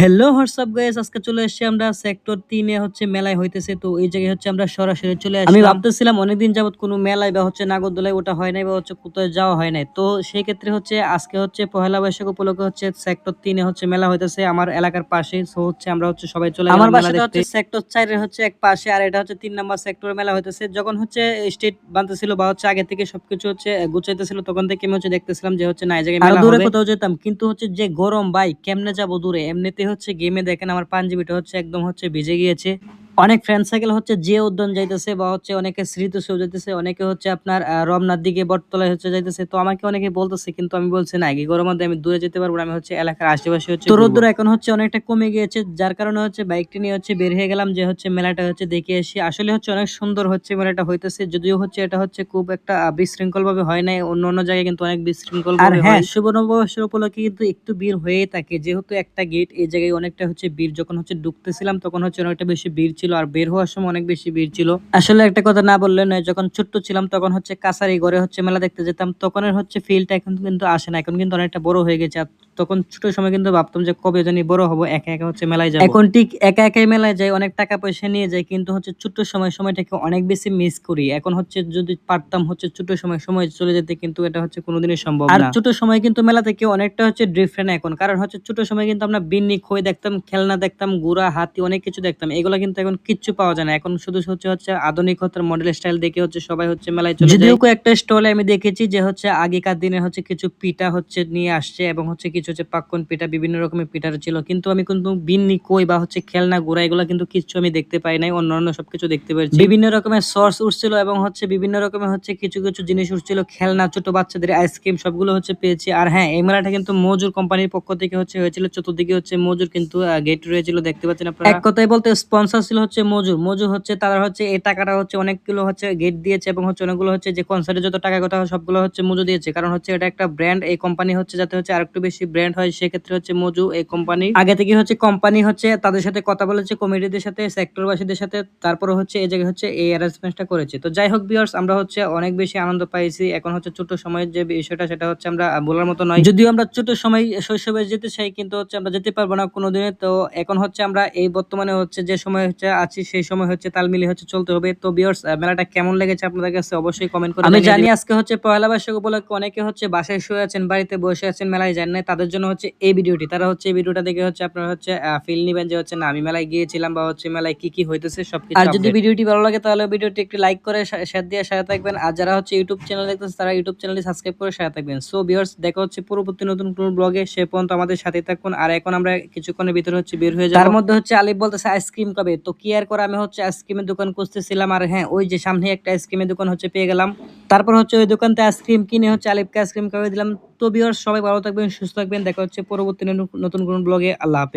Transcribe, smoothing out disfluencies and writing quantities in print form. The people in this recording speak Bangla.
হ্যালো হোয়াটসঅ্যাপ গাইস, আজকে চলে এসেছি আমরা সেক্টর ৩ এ মেলায় হইতেছে। তো এই জায়গায় আমরা সরাসরি চলে আসলাম। আমি ভাবতেছিলাম অনেকদিন যাবত কোনো মেলায় বা নাগরদোলায় ওঠা হয় নাই বা কোথাও যাওয়া হয় নাই। তো সেই ক্ষেত্রে আজকে পহেলা বৈশাখ উপলক্ষে সেক্টর ৩ এ মেলা হইতেছে আমার এলাকার পাশেই। সো আমরা সবাই চলে গেলাম মেলা দেখতে। আমার বাসাটা সেক্টর ৪ এর এক পাশে, আর এটা ৩ নাম্বার সেক্টরে মেলা হইতেছে। যখন স্টেট বানতেছিল বা আগে থেকে সবকিছু গুছাইতেছিল, তখন থেকে আমি দেখতেছিলাম যে না, এই জায়গায় মেলা হবে। দূরে কোথাও যেতাম, কিন্তু যে গরম ভাই, কেমনে যাবো দূরে? এমনিতে গেমে দেখেন আমার পাঞ্জাবিটা একদম ভিজে গিয়েছে। অনেক ফ্রেন্ড সার্কেল যে উদ্যান যাইতেছে বা অনেকে স্মৃতিসৌধ যাইতেছে, অনেকে আপনার রমনার দিকে বটতলায় যাইতেছে। তো আমাকে অনেকে বলতেছে, কিন্তু আমি বলছি না, এই গরমের মধ্যে আমি দূরে যেতে পারবো না, আমি এলাকার আশেপাশে তো রোদ্দুর এখন অনেকটা কমে গিয়েছে, যার কারণে বাইকটি নিয়ে বের হয়ে গেলাম যে মেলাটা দেখে আসি। আসলে অনেক সুন্দর মেলাটা হইতেছে, যদিও এটা খুব একটা বিশৃঙ্খল ভাবে হয় নাই, অন্য অন্য জায়গায় কিন্তু অনেক বিশৃঙ্খল ভাবে হয়। শুভ নববর্ষের উপলক্ষে কিন্তু একটু ভিড় হয়ে থাকে, যেহেতু একটা গেট, এই জায়গায় অনেকটা ভিড়। যখন ঢুকতেছিলাম তখন অনেকটা বেশি ভিড় ছিল, আর বের হওয়ার সময় অনেক বেশি ভিড় ছিল। আসলে একটা কথা না বললে নয়, যখন ছোট্ট ছিলাম তখন কাছারি ঘরে মেলা দেখতে যেতাম, তখনের ফিলটা এখন কিন্তু আসে না, এখন কিন্তু অনেকটা বড় হয়ে গেছে। আর তখন ছোট সময় কিন্তু ভাবতাম যে কবে জানি বড় হবো, একা একা মেলায় যাবো। এখন ঠিক একা একাই মেলায় যাই, অনেক টাকা পয়সা নিয়ে যাই, কিন্তু ছোট্ট সময়টাকে অনেক বেশি মিস করি। এখন যদি পারতাম ছোট সময় চলে যেতে, কিন্তু এটা কোনোদিনই সম্ভব না। আর ছোট সময় কিন্তু মেলা থেকে অনেকটা ডিফারেন্ট এখন, কারণ ছোট সময় কিন্তু আমরা বিন্নি খই দেখতাম, খেলনা দেখতাম, ঘোড়া হাতি অনেক কিছু দেখতাম। এগুলো কিন্তু এখন কিচ্ছু পাওয়া যায় না। এখন শুধু আধুনিকতার মডেল স্টাইল দেখে সবাই মেলায় চলে যায়। যদিও একটা স্টলে আমি দেখেছি যে আগেকার দিনে কিছু পিঠা নিয়ে আসছে, এবং কিছু পাক্কন পিঠা, বিভিন্ন রকমের পিঠা ছিল, কিন্তু আমি কিন্তু বিন্নি কই বা খেলনা ঘোড়া এগুলো কিন্তু কিছু আমি দেখতে পাই নাই। অন্যান্য সবকিছু দেখতে পেয়েছি। বিভিন্ন রকমের সস উঠছিল, এবং বিভিন্ন রকমের কিছু কিছু জিনিস উঠছিল, খেলনা, ছোট বাচ্চাদের আইসক্রিম, সবগুলো পেয়েছি। আর হ্যাঁ, এই মেলাটা কিন্তু মজুর কোম্পানির পক্ষ থেকে হয়েছিল। চতুর্দিকে মজুর কিন্তু গেট রয়েছিল, দেখতে পাচ্ছেন আপনারা। এক কথায় বলতে স্পন্সর ছিল মজুর। মজুর তারা এই টাকাটা অনেকগুলো গেট দিয়েছে, এবং অনেকগুলো যে কনসার্টের যত টাকা কথা সবগুলো মজু দিয়েছে, কারণ এটা একটা ব্র্যান্ড। এই কোম্পানি যাতে আরেকটু বেশি ব্র্যান্ড হয়, সেক্ষেত্রে মজু এই কোম্পানি আগে থেকে কোম্পানি তাদের সাথে কথা বলেছে, কমিটিদের সাথে, সেক্টরবাসীদের সাথে, তারপরে এই জায়গায় এই অ্যারেঞ্জমেন্টটা করেছে। তো যাই হোক ভিউয়ার্স, আমরা অনেক বেশি আনন্দ পাইছি। এখন ছোট সময়ের যে বিষয়টা, সেটা আমরা বলার মতো নয়। যদিও আমরা ছোট সময় শৈশবে যেতে চাই, কিন্তু আমরা যেতে পারবো না কোনোদিনে। তো এখন আমরা এই বর্তমানে যে সময় আছি, সেই সময় তাল মিলিয়ে চলতে হবে। তো ভিউয়ার্স, মেলাটা কেমন লেগেছে আপনাদের কাছে অবশ্যই কমেন্ট করে জানিয়ে দিবেন। আমি জানি আজকে পয়লা বৈশাখ উপলক্ষে অনেকে বাসায় শুয়ে আছেন, বাড়িতে বসে আছেন, মেলায় যান নাই, তাদের জন্য এই ভিডিওটি। তারা এই ভিডিওটা দেখে আপনারা ফিল নিবেন যে না, আমি মেলায় গিয়েছিলাম, বা মেলায় কি কি হইতেছে সবকিছু। আর যদি ভিডিওটি ভালো লাগে, তাহলে ভিডিওটি একটু লাইক করে শেয়ার দিয়ে সাথে থাকবেন। আর যারা ইউটিউব চ্যানেল দেখতেছে, তারা ইউটিউব চ্যানেলটি সাবস্ক্রাইব করে সাথে থাকবেন। সো ভিউয়ার্স, দেখা পরবর্তী নতুন কোন ব্লগে। সে পর্যন্ত আমাদের সাথে থাকুন। আর এখন আমরা কিছুক্ষণের ভিতরে বের হয়ে যাব। তার মধ্যে আলিফ বলতেছে আইসক্রিম কবে, তো কি আর করে, আমি আইসক্রিমের দোকান খুঁজতেছিলাম। আর হ্যাঁ, ওই যে সামনে একটা আইসক্রিমের দোকান পেয়ে গেলাম। তারপর ওই দোকানতে আইসক্রিম কিনে আলিফকে আইসক্রিম খাওয়াই দিলাম। তো ভিউয়ার্স, সবাই ভালো থাকবেন, সুস্থ থাকবেন। দেখা পরবর্তী নতুন কোন ব্লগে। আল্লাহ হাফেজ।